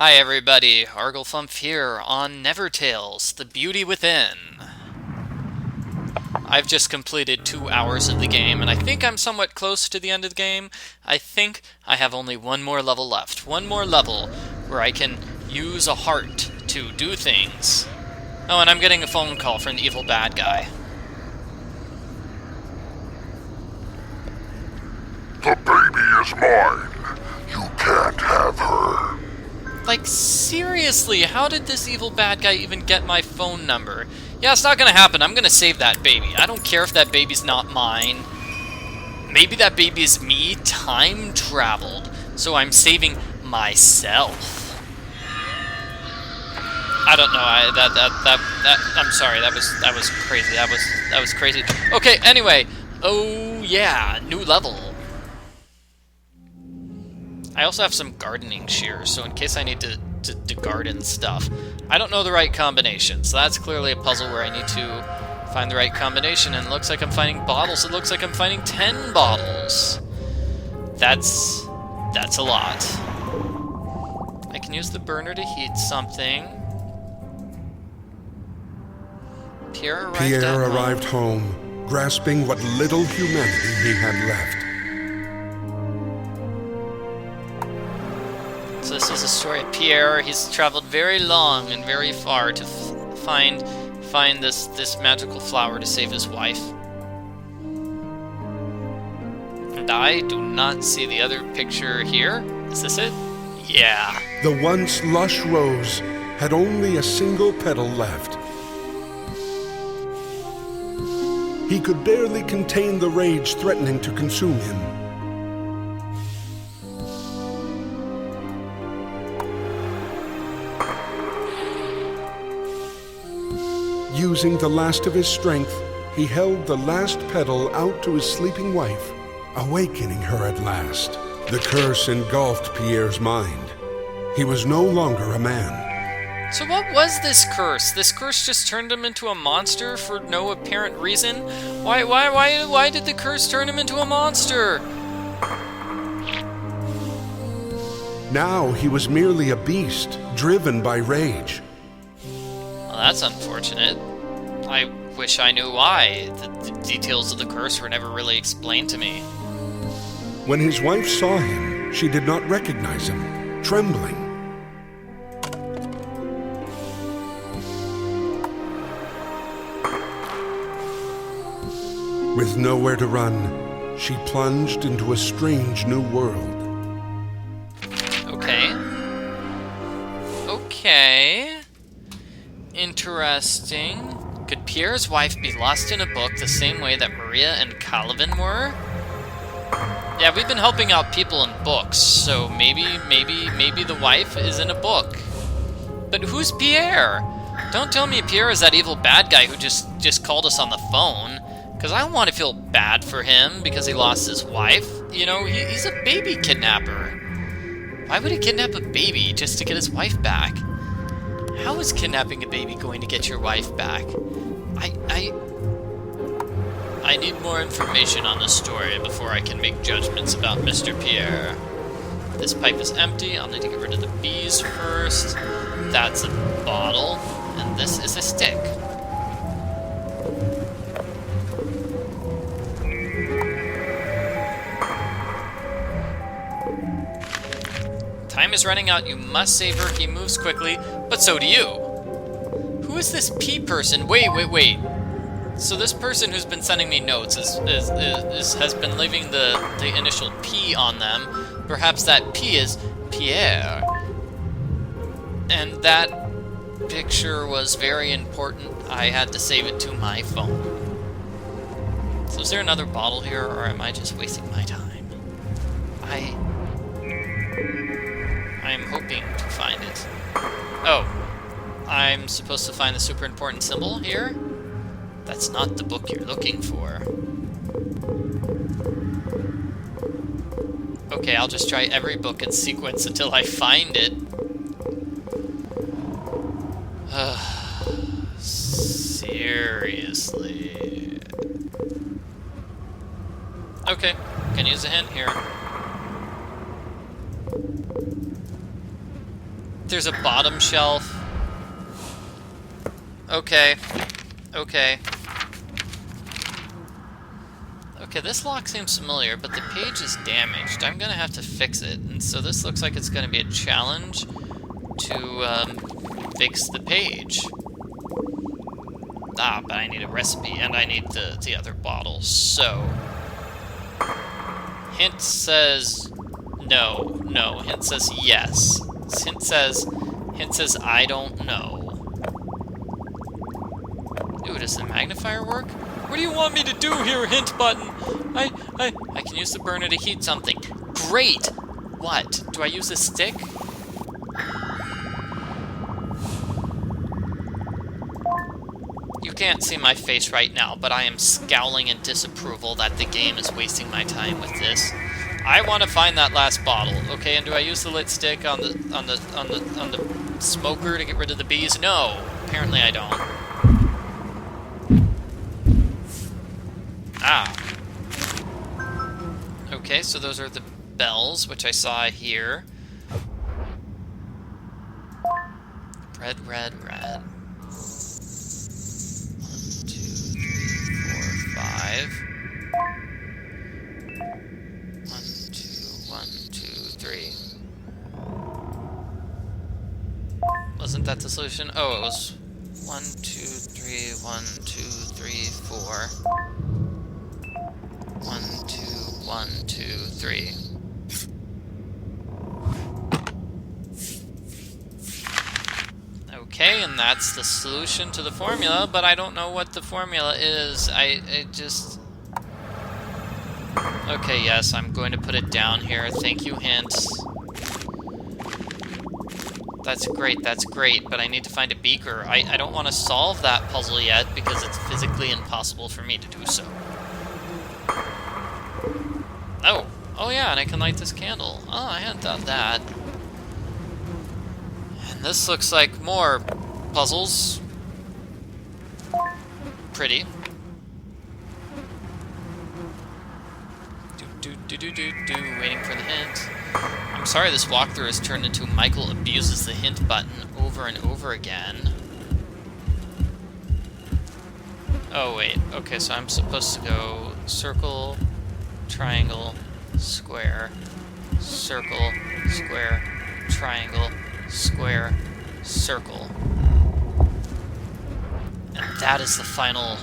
Hi everybody, Arglefump here on Nevertales, The Beauty Within. I've just completed 2 hours of the game, and I think I'm somewhat close to the end of the game. I think I have only one more level left. One more level where I can use a heart to do things. Oh, and I'm getting a phone call from the evil bad guy. The baby is mine. You can't have her. Like, seriously, how did this evil bad guy even get my phone number? Yeah, it's not gonna happen. I'm gonna save that baby. I don't care if that baby's not mine. Maybe that baby is me time traveled, so I'm saving myself. I don't know. I'm sorry. That was crazy. That was crazy. Okay. Anyway. Oh yeah, new level. I also have some gardening shears, so in case I need to garden stuff. I don't know the right combination, so that's clearly a puzzle where I need to find the right combination, and it looks like I'm finding bottles. It looks like I'm finding 10 bottles. That's a lot. I can use the burner to heat something. Pierre arrived home, grasping what little humanity he had left. So this is a story of Pierre. He's traveled very long and very far to find this magical flower to save his wife. And I do not see the other picture here. Is this it? Yeah. The once lush rose had only a single petal left. He could barely contain the rage threatening to consume him. Using the last of his strength, he held the last petal out to his sleeping wife, awakening her at last. The curse engulfed Pierre's mind. He was no longer a man. So what was this curse? This curse just turned him into a monster for no apparent reason? Why did the curse turn him into a monster? Now he was merely a beast, driven by rage. Well, that's unfortunate. I wish I knew why. The details of the curse were never really explained to me. When his wife saw him, she did not recognize him, trembling. With nowhere to run, she plunged into a strange new world. Okay. Interesting. Could Pierre's wife be lost in a book the same way that Maria and Calvin were? Yeah, we've been helping out people in books, so maybe the wife is in a book. But who's Pierre? Don't tell me Pierre is that evil bad guy who just called us on the phone, because I don't want to feel bad for him because he lost his wife. You know, he's a baby kidnapper. Why would he kidnap a baby just to get his wife back? How is kidnapping a baby going to get your wife back? I need more information on this story before I can make judgments about Mr. Pierre. This pipe is empty. I'll need to get rid of the bees first. That's a bottle. And this is a stick. Time is running out. You must save her. He moves quickly, but so do you. Who is this P person? Wait. So this person who's been sending me notes has been leaving the initial P on them. Perhaps that P is Pierre. And that picture was very important. I had to save it to my phone. So is there another bottle here, or am I just wasting my time? I'm hoping to find it. Oh, I'm supposed to find the super important symbol here? That's not the book you're looking for. Okay, I'll just try every book in sequence until I find it. Seriously. Okay, can use a hint here. There's a bottom shelf. Okay. Okay. Okay, this lock seems familiar, but the page is damaged. I'm gonna have to fix it, and so this looks like it's gonna be a challenge to fix the page. Ah, but I need a recipe, and I need the other bottles, so... Hint says no. No. Hint says yes. Hint says I don't know. Ooh, does the magnifier work? What do you want me to do here, hint button? I can use the burner to heat something. Great! What? Do I use a stick? You can't see my face right now, but I am scowling in disapproval that the game is wasting my time with this. I want to find that last bottle, okay? And do I use the lit stick on the smoker to get rid of the bees? No, apparently I don't. Ah. Okay, so those are the bells, which I saw here. Red, red, red. 1, 2, 3, 4, 5. 1, 2, 3. Wasn't that the solution? Oh, it was 1, 2, 3, 1, 2, 3, 4. 1, 2, 1, 2, 3. Okay, and that's the solution to the formula, but I don't know what the formula is. It just... Okay, yes, I'm going to put it down here. Thank you, hints. That's great, but I need to find a beaker. I don't want to solve that puzzle yet because it's physically impossible for me to do so. Oh yeah, and I can light this candle. Oh, I hadn't thought that. And this looks like more puzzles. Pretty. Waiting for the hint. I'm sorry this walkthrough has turned into Michael abuses the hint button over and over again. Oh wait, okay, so I'm supposed to go circle, triangle, square, circle, square, triangle, square, circle. And that is the final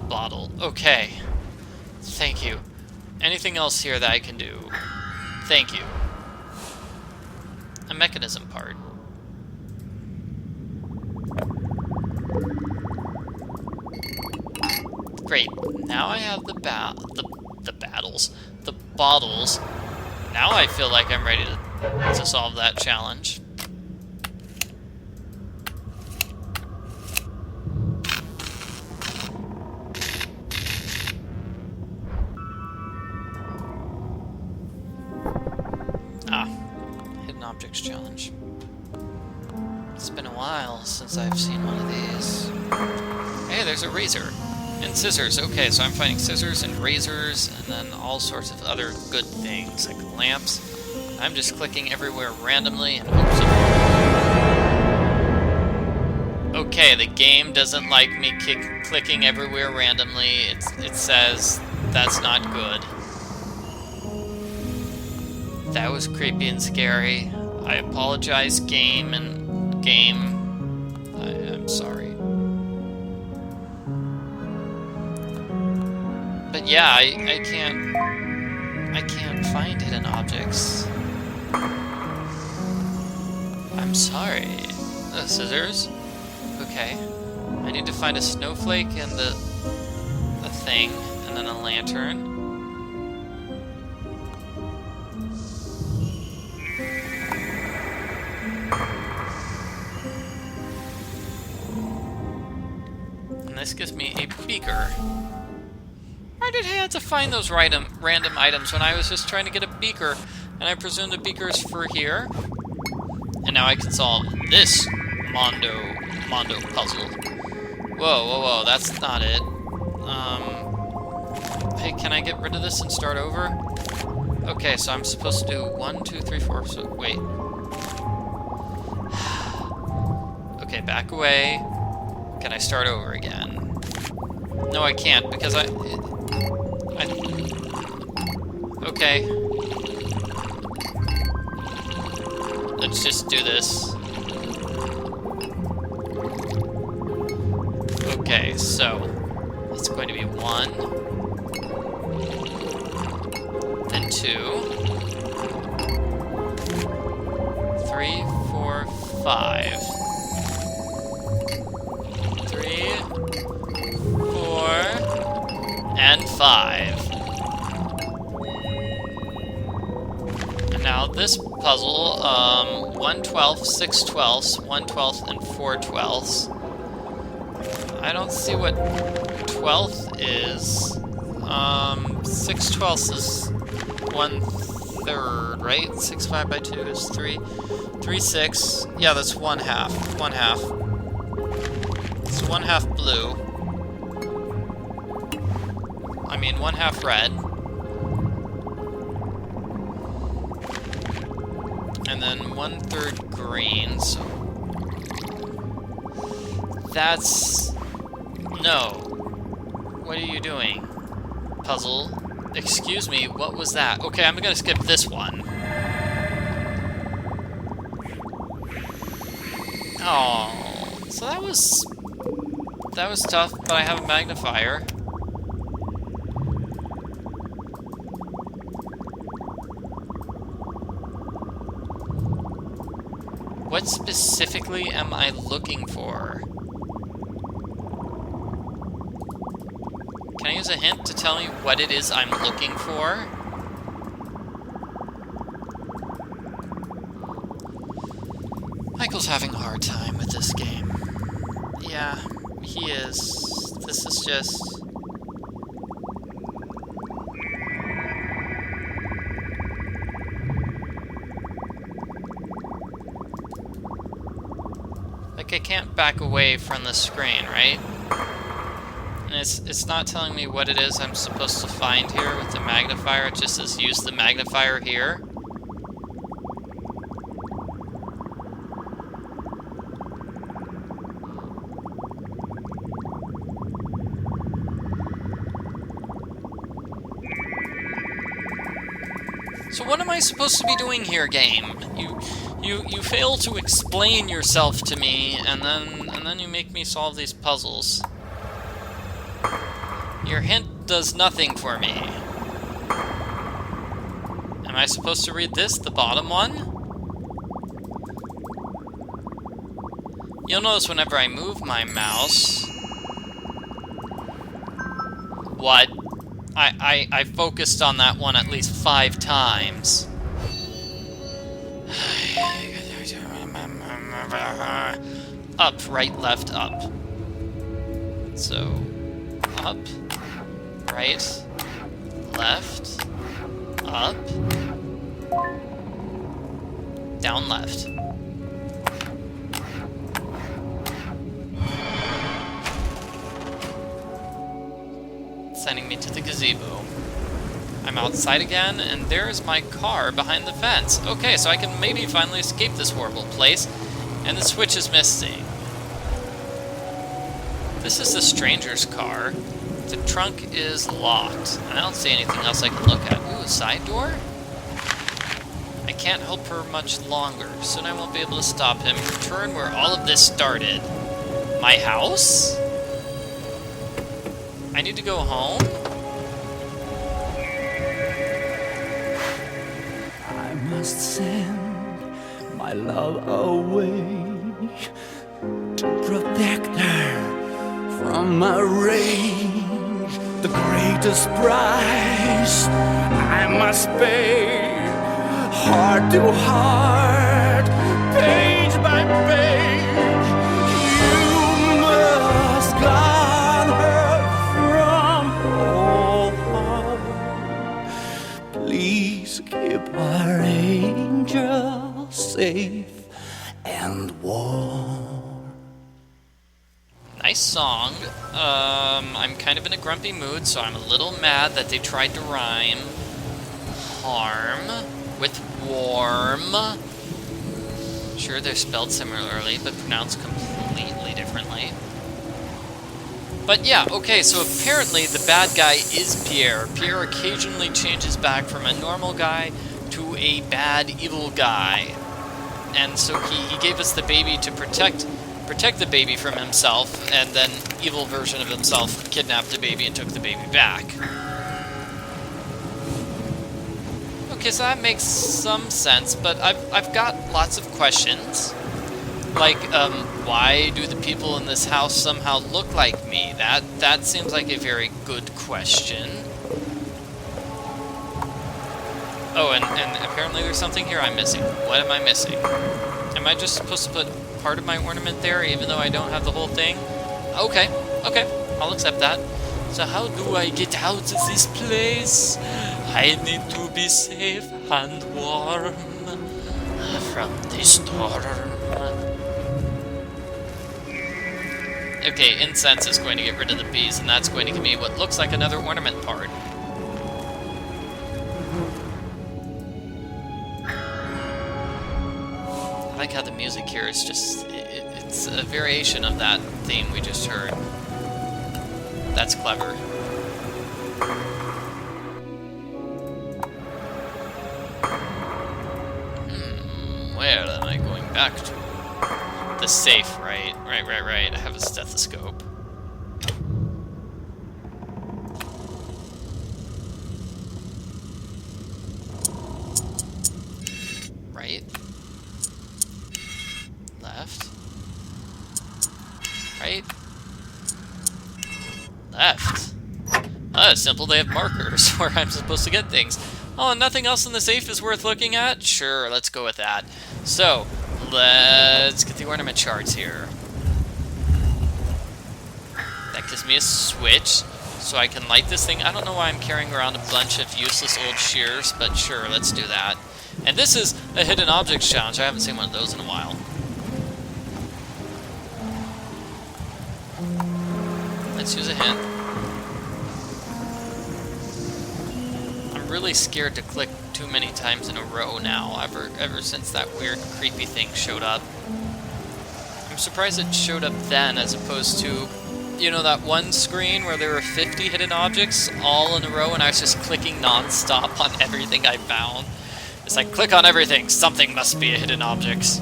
bottle. Okay. Thank you. Anything else here that I can do? Thank you. A mechanism part. Great. Now I have the bottles. Now I feel like I'm ready to solve that challenge. Hidden objects challenge. It's been a while since I've seen one of these. Hey, there's a razor. And scissors. Okay, so I'm finding scissors and razors and then all sorts of other good things, like lamps. I'm just clicking everywhere randomly and hopes of... Okay, the game doesn't like me clicking everywhere randomly. It says that's not good. That was creepy and scary. I apologize, game. I'm sorry. But yeah, I can't find hidden objects. I'm sorry. Scissors? Okay. I need to find a snowflake and the thing, and then a lantern. And this gives me a beaker. Why did I have to find those random items when I was just trying to get a beaker? And I presume the beaker is for here. And now I can solve this Mondo puzzle. Whoa, that's not it. Hey, can I get rid of this and start over? Okay, so I'm supposed to do 1, 2, 3, 4, so wait. back away. Can I start over again? No, I can't, because I okay. Let's just do this. Okay, so it's going to be 1, then 2, 3, 4, 5. 3, 4, and 5. And now this puzzle, 1/12, 6/12, 1/12, and 4/12. I don't see what 12th is. 6/12 is 1/3, right? 6 5 by 2 is 3. 3 6. Yeah, that's 1/2. 1/2. It's 1/2 blue. I mean 1/2 red. And then 1/3 green. So that's no. What are you doing? Puzzle. Excuse me, what was that? Okay, I'm gonna skip this one. Oh, so that was tough, but I have a magnifier. What specifically am I looking for? Can I use a hint to tell me what it is I'm looking for? Michael's having a hard time with this game. Yeah, he is. This is just... like, I can't back away from the screen, right? And it's not telling me what it is I'm supposed to find here with the magnifier. It just says use the magnifier here. So what am I supposed to be doing here, game? You fail to explain yourself to me, and then you make me solve these puzzles. Your hint does nothing for me. Am I supposed to read this, the bottom one? You'll notice whenever I move my mouse... What? I focused on that one at least 5 times. Up, right, left, up. So, up, right, left, up, down, left. Sending me to the gazebo. I'm outside again, and there's my car behind the fence. Okay, so I can maybe finally escape this horrible place, and the switch is missing. This is the stranger's car. The trunk is locked. I don't see anything else I can look at. Ooh, a side door? I can't help her much longer. Soon I won't be able to stop him. Return where all of this started. My house? I need to go home? I must send my love away to protect her from my rage. The greatest price I must pay, heart to heart, page by page. You must guard her from all harm. Please keep our angel safe and warm. Nice song. I'm kind of in a grumpy mood, so I'm a little mad that they tried to rhyme harm with warm. Sure, they're spelled similarly, but pronounced completely differently. But yeah, okay, so apparently the bad guy is Pierre. Pierre occasionally changes back from a normal guy to a bad, evil guy. And so he gave us the baby to protect the baby from himself, and then evil version of himself kidnapped the baby and took the baby back. Okay, so that makes some sense, but I've got lots of questions. Like, why do the people in this house somehow look like me? That seems like a very good question. Oh, and apparently there's something here I'm missing. What am I missing? Am I just supposed to put part of my ornament there, even though I don't have the whole thing? Okay, I'll accept that. So how do I get out of this place? I need to be safe and warm from the storm. Okay, incense is going to get rid of the bees, and that's going to give me what looks like another ornament part. I like how the music here is just... it's a variation of that theme we just heard. That's clever. Where am I going back to? The safe, right. Right. I have a stethoscope. Right. Left. Right. Left. Oh, it's simple. They have markers where I'm supposed to get things. Oh, and nothing else in the safe is worth looking at? Sure, let's go with that. So, let's get the ornament shards here. That gives me a switch, so I can light this thing. I don't know why I'm carrying around a bunch of useless old shears, but sure, let's do that. And this is a hidden objects challenge. I haven't seen one of those in a while. Let's use a hint. I'm really scared to click too many times in a row now, ever since that weird creepy thing showed up. I'm surprised it showed up then as opposed to, you know, that one screen where there were 50 hidden objects all in a row and I was just clicking non-stop on everything I found. It's like, click on everything, something must be a hidden object.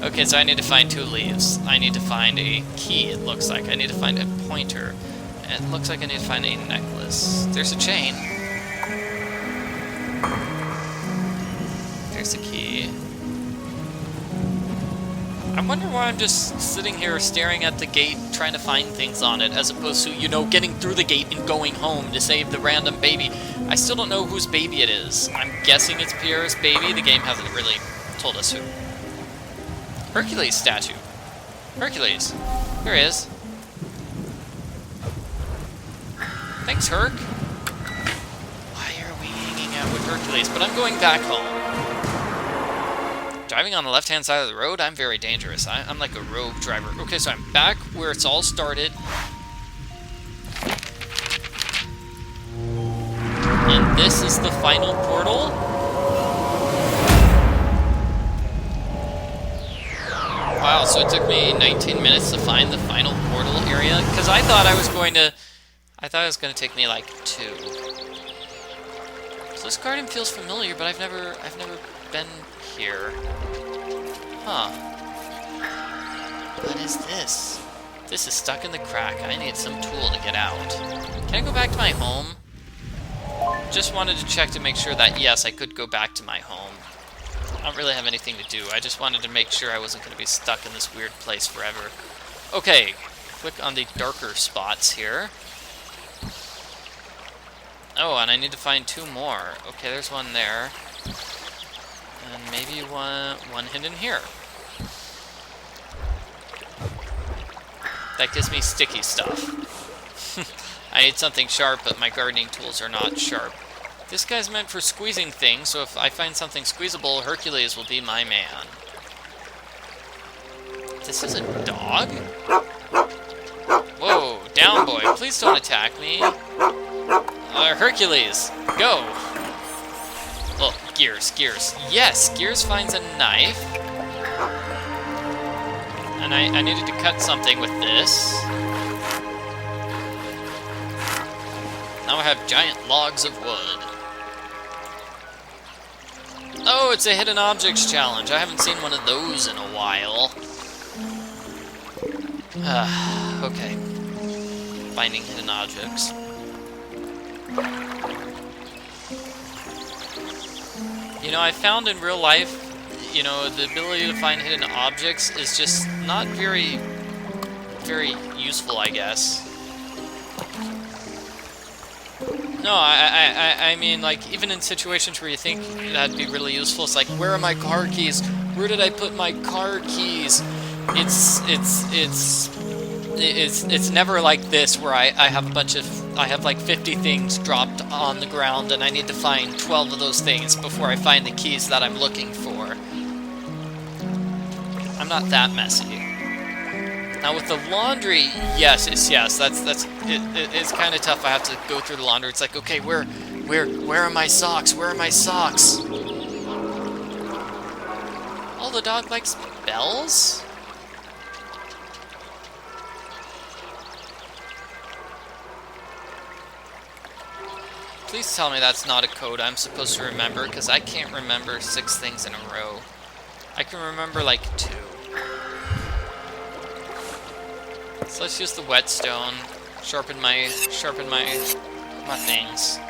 Okay, so I need to find 2 leaves. I need to find a key, it looks like. I need to find a pointer. And it looks like I need to find a necklace. There's a chain. There's a key. I wonder why I'm just sitting here staring at the gate trying to find things on it as opposed to, you know, getting through the gate and going home to save the random baby. I still don't know whose baby it is. I'm guessing it's Pierre's baby. The game hasn't really told us who. Hercules statue. Hercules. There he is. Thanks, Herc. Why are we hanging out with Hercules? But I'm going back home. Driving on the left-hand side of the road, I'm very dangerous. I'm like a rogue driver. Okay, so I'm back where it's all started. And this is the final portal. Wow, so it took me 19 minutes to find the final portal area? Because I thought it was going to take me like 2. So this garden feels familiar, but I've never been here. Huh. What is this? This is stuck in the crack. I need some tool to get out. Can I go back to my home? Just wanted to check to make sure that, yes, I could go back to my home. I don't really have anything to do. I just wanted to make sure I wasn't going to be stuck in this weird place forever. Okay, click on the darker spots here. Oh, and I need to find 2 more. Okay, there's one there. And maybe one hidden here. That gives me sticky stuff. I need something sharp, but my gardening tools are not sharp. This guy's meant for squeezing things, so if I find something squeezable, Hercules will be my man. This is a dog? Whoa, down boy, please don't attack me. Hercules, go! Well, Gears, Gears. Yes, Gears finds a knife. And I needed to cut something with this. Now I have giant logs of wood. Oh, it's a hidden objects challenge. I haven't seen one of those in a while. Okay. Finding hidden objects. You know, I found in real life, you know, the ability to find hidden objects is just not very useful, I guess. No, I mean, like, even in situations where you think that'd be really useful, it's like, where are my car keys? Where did I put my car keys? It's never like this where I have I have like 50 things dropped on the ground and I need to find 12 of those things before I find the keys that I'm looking for. I'm not that messy. Now with the laundry, yes, it's kind of tough. I have to go through the laundry. It's like, okay, where are my socks? Where are my socks? Oh, the dog likes bells? Please tell me that's not a code I'm supposed to remember, because I can't remember 6 things in a row. I can remember like 2. So let's use the whetstone, sharpen my things.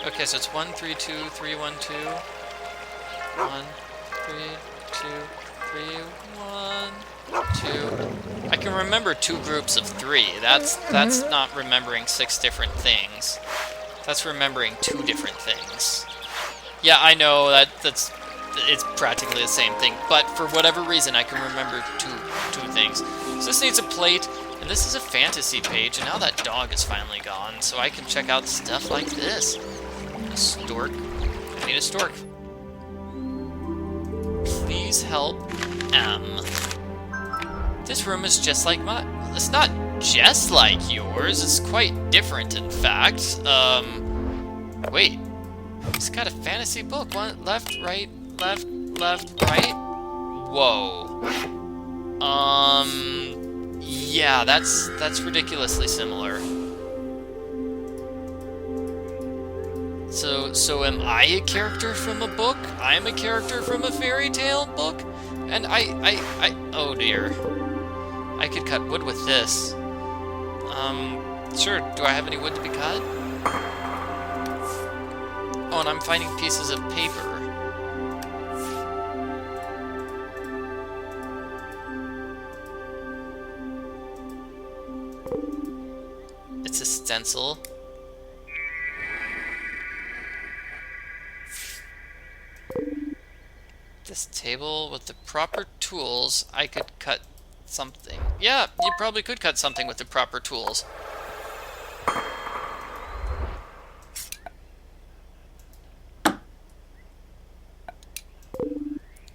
Okay, so it's 1, 3, 2, 3, 1, 2. 1, 3, 2, 3, 1, 2. I can remember 2 groups of 3. That's not remembering 6 different things. That's remembering 2 different things. Yeah, I know it's practically the same thing, but for whatever reason I can remember two things. So this needs a plate, and this is a fantasy page, and now that dog is finally gone, so I can check out stuff like this. A stork. I need a stork. Please help M. This room is just like mine. It's not just like yours. It's quite different, in fact. Wait. It's got a fantasy book. One left, right, left, right. Whoa. Yeah, that's ridiculously similar. So am I a character from a book? I'm a character from a fairy tale book? And oh dear. I could cut wood with this. Sure, do I have any wood to be cut? Oh, and I'm finding pieces of paper. It's a stencil. This table with the proper tools, I could cut something. Yeah, you probably could cut something with the proper tools.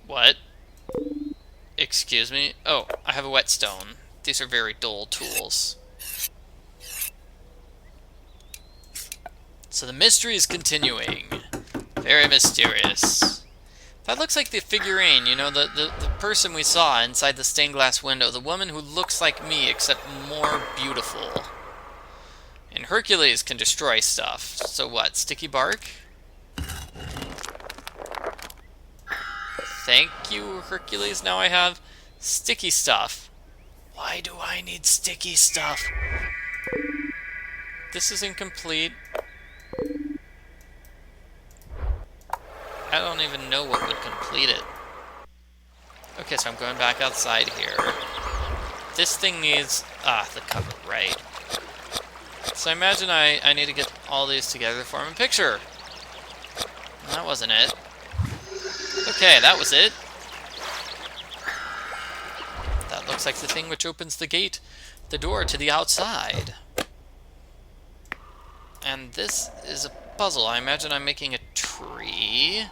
What? Excuse me? Oh, I have a whetstone. These are very dull tools. So the mystery is continuing. Very mysterious. That looks like the figurine, you know, the person we saw inside the stained glass window. The woman who looks like me, except more beautiful. And Hercules can destroy stuff. So what, sticky bark? Thank you, Hercules. Now I have sticky stuff. Why do I need sticky stuff? This is incomplete. I don't even know what would complete it. Okay, so I'm going back outside here. This thing needs... the cover, right. So I imagine I need to get all these together to form a picture. That wasn't it. Okay, that was it. That looks like the thing which opens the gate, the door to the outside. And this is a puzzle. I imagine I'm making a tree.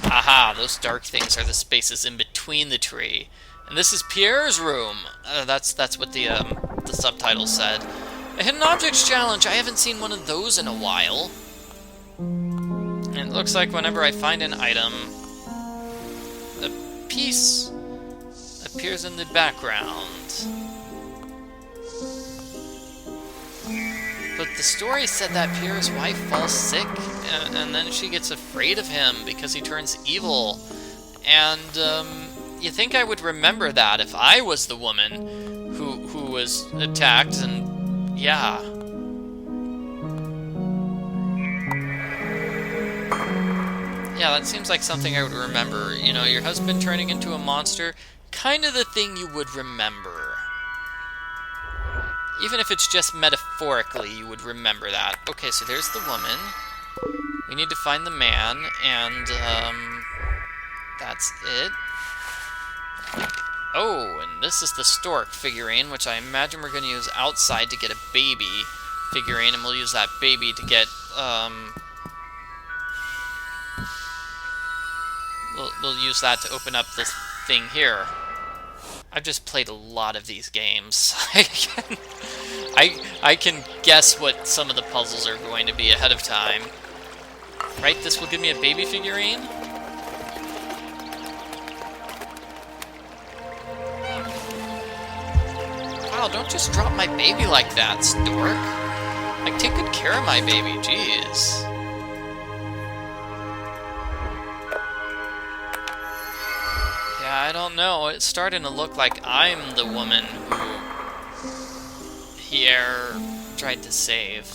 Aha, those dark things are the spaces in between the tree. And this is Pierre's room. That's what the subtitle said. A hidden objects challenge. I haven't seen one of those in a while. And it looks like whenever I find an item, a piece appears in the background. But the story said that Pierre's wife falls sick, and then she gets afraid of him because he turns evil. And you think I would remember that if I was the woman who was attacked, and yeah. Yeah, that seems like something I would remember. You know, your husband turning into a monster, kind of the thing you would remember. Even if it's just metaphorically, you would remember that. Okay, so there's the woman. We need to find the man, and that's it. Oh, and this is the stork figurine, which I imagine we're going to use outside to get a baby figurine, and we'll use that baby to get, we'll use that to open up this thing here. I've just played a lot of these games. I can guess what some of the puzzles are going to be ahead of time. Right, this will give me a baby figurine? Wow, don't just drop my baby like that, stork. Like, take good care of my baby, jeez. Yeah, I don't know. It's starting to look like I'm the woman who Pierre tried to save.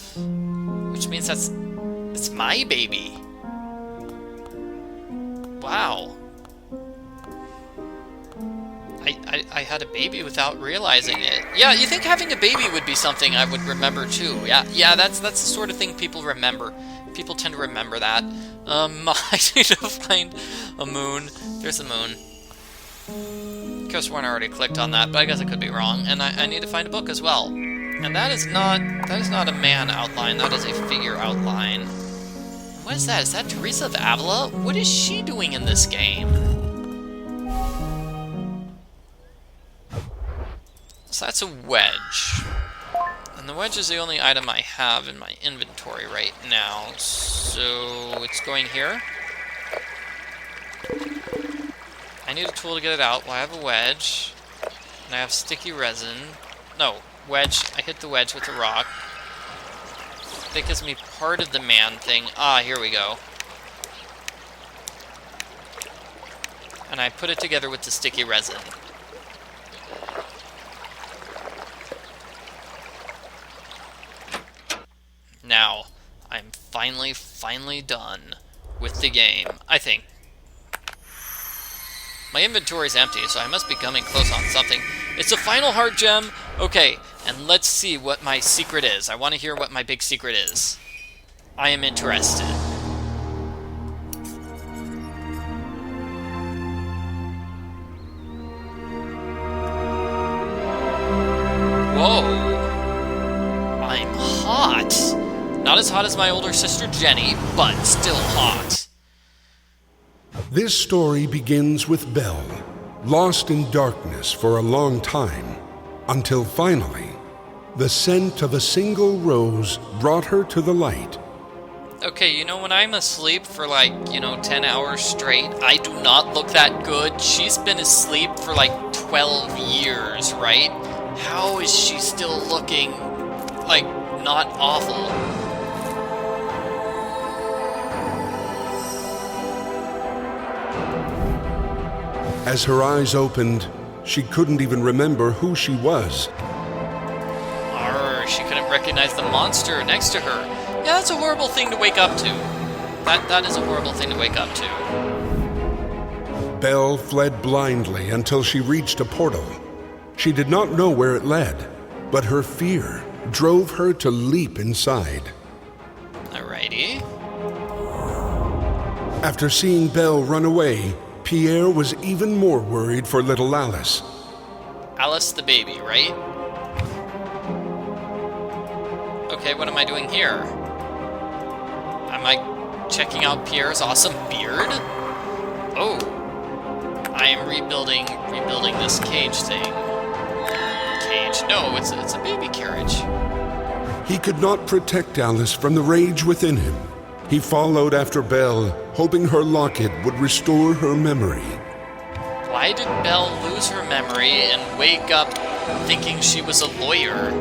Which means it's my baby. Wow. I had a baby without realizing it. Yeah, you think having a baby would be something I would remember too. Yeah, that's the sort of thing people remember. People tend to remember that. I need to find a moon. There's a moon. Could have sworn I already clicked on that, but I guess I could be wrong. And I need to find a book as well. And that is not a man outline, that is a figure outline. What is that? Is that Teresa of Avila? What is she doing in this game? So that's a wedge. And the wedge is the only item I have in my inventory right now. So it's going here. I need a tool to get it out. Well, I have a wedge. And I have sticky resin. No, wedge. I hit the wedge with a rock. That gives me part of the man thing. Ah, here we go. And I put it together with the sticky resin. Now, I'm finally done with the game, I think. My inventory's empty, so I must be coming close on something. It's a final heart gem. Okay, and let's see what my secret is. I want to hear what my big secret is. I am interested. Whoa. I'm hot. Not as hot as my older sister Jenny, but still hot. This story begins with Belle, lost in darkness for a long time, until finally, the scent of a single rose brought her to the light. Okay, you know, when I'm asleep for 10 hours straight, I do not look that good. She's been asleep for 12 years, right? How is she still looking, not awful? As her eyes opened, she couldn't even remember who she was. She couldn't recognize the monster next to her. Yeah, that's a horrible thing to wake up to. That is a horrible thing to wake up to. Belle fled blindly until she reached a portal. She did not know where it led, but her fear drove her to leap inside. Alrighty. After seeing Belle run away, Pierre was even more worried for little Alice. Alice the baby, right? Okay, what am I doing here? Am I checking out Pierre's awesome beard? Oh. I am rebuilding this cage thing. Cage? No, it's a baby carriage. He could not protect Alice from the rage within him. He followed after Belle, hoping her locket would restore her memory. Why did Belle lose her memory and wake up thinking she was a lawyer?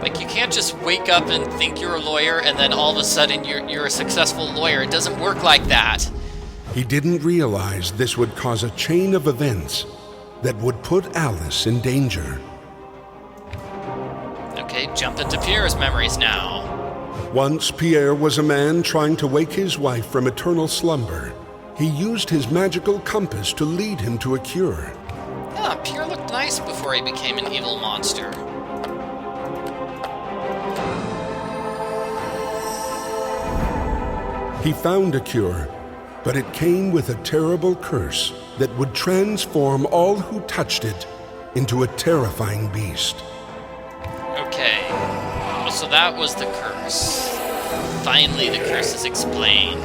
Like, you can't just wake up and think you're a lawyer and then all of a sudden you're a successful lawyer. It doesn't work like that. He didn't realize this would cause a chain of events that would put Alice in danger. Okay, jump into Pierre's memories now. Once Pierre was a man trying to wake his wife from eternal slumber. He used his magical compass to lead him to a cure. Yeah, Pierre looked nice before he became an evil monster. He found a cure, but it came with a terrible curse that would transform all who touched it into a terrifying beast. Okay, so that was the curse. Finally, the curse is explained.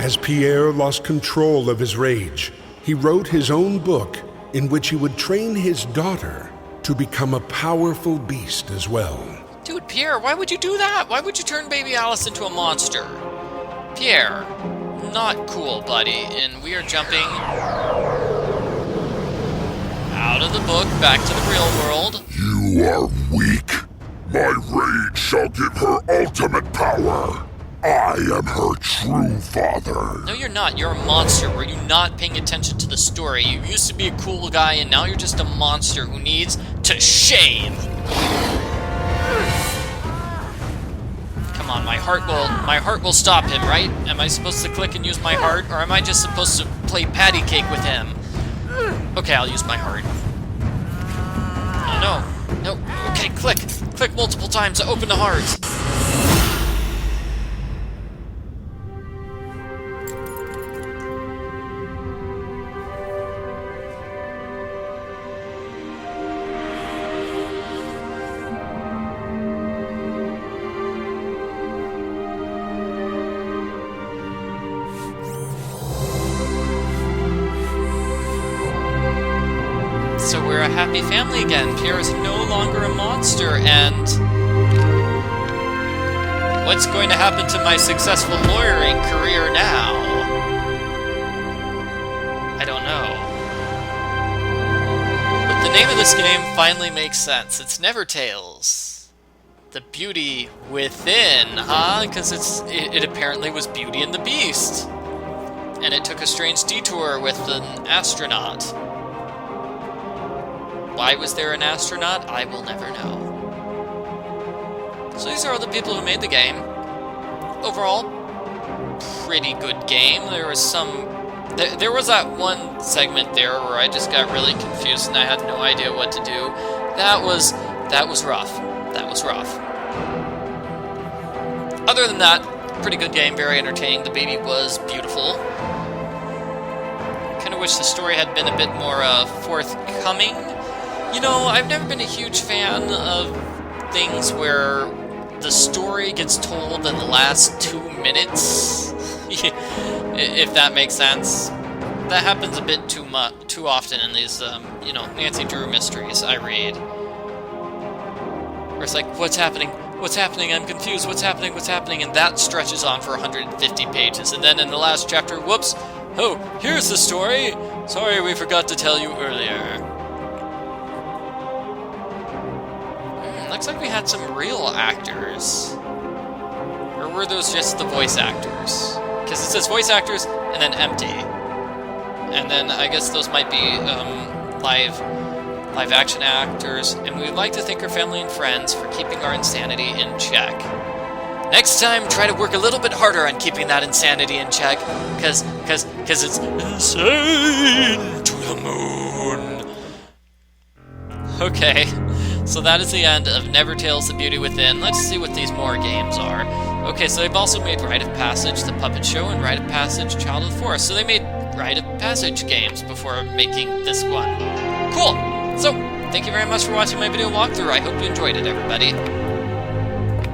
As Pierre lost control of his rage, he wrote his own book in which he would train his daughter to become a powerful beast as well. Dude, Pierre, why would you do that? Why would you turn baby Alice into a monster? Pierre, not cool, buddy. And we are jumping out of the book back to the real world. You are weak. My rage shall give her ultimate power. I am her true father. No, you're not. You're a monster. Were you not paying attention to the story? You used to be a cool guy, and now you're just a monster who needs to shave. Come on, my heart will stop him, right? Am I supposed to click and use my heart, or am I just supposed to play patty cake with him? Okay, I'll use my heart. Oh, no. No. Okay, click. Click multiple times to open the heart. So we're a happy family again. Pierre is no longer a monster, and what's going to happen to my successful lawyering career now? I don't know. But the name of this game finally makes sense. It's Nevertales. The Beauty Within, huh? Because it apparently was Beauty and the Beast. And it took a strange detour with an astronaut. Why was there an astronaut? I will never know. So these are all the people who made the game. Overall, pretty good game. There was there was that one segment there where I just got really confused and I had no idea what to do. That was rough. That was rough. Other than that, pretty good game, very entertaining. The baby was beautiful. Kind of wish the story had been a bit more forthcoming. You know, I've never been a huge fan of things where the story gets told in the last 2 minutes, if that makes sense. That happens a bit too often in these, Nancy Drew mysteries I read. Where it's like, what's happening? What's happening? I'm confused. What's happening? What's happening? And that stretches on for 150 pages. And then in the last chapter, whoops, oh, here's the story. Sorry, we forgot to tell you earlier. Looks like we had some real actors. Or were those just the voice actors? Because it says voice actors and then empty. And then I guess those might be live action actors. And we'd like to thank our family and friends for keeping our insanity in check. Next time, try to work a little bit harder on keeping that insanity in check. Because it's insane to the moon. Okay. So that is the end of Nevertales, The Beauty Within. Let's see what these more games are. Okay, so they've also made Rite of Passage, The Puppet Show, and Rite of Passage, Child of the Forest. So they made Rite of Passage games before making this one. Cool! So, thank you very much for watching my video walkthrough. I hope you enjoyed it, everybody.